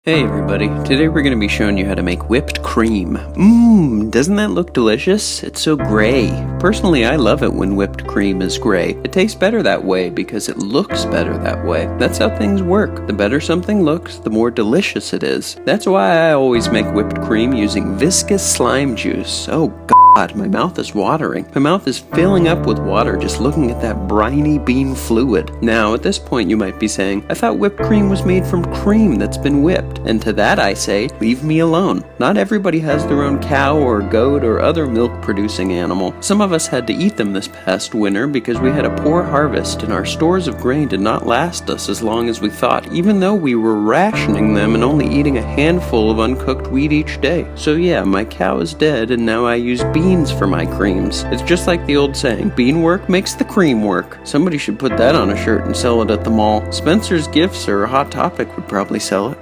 Hey everybody, today we're going to be showing you how to make whipped cream. Doesn't that look delicious? It's so gray. Personally, I love it when whipped cream is gray. It tastes better that way because it looks better that way. That's how things work. The better something looks, the more delicious it is. That's why I always make whipped cream using viscous slime juice. Oh God, my mouth is watering. My mouth is filling up with water just looking at that briny bean fluid. Now, at this point you might be saying, I thought whipped cream was made from cream that's been whipped. And to that I say, leave me alone. Not everybody has their own cow or goat or other milk-producing animal. Some of us had to eat them this past winter because we had a poor harvest and our stores of grain did not last us as long as we thought, even though we were rationing them and only eating a handful of uncooked wheat each day. So yeah, my cow is dead and now I use beans for my creams. It's just like the old saying, bean work makes the cream work. Somebody should put that on a shirt and sell it at the mall. Spencer's Gifts or Hot Topic would probably sell it.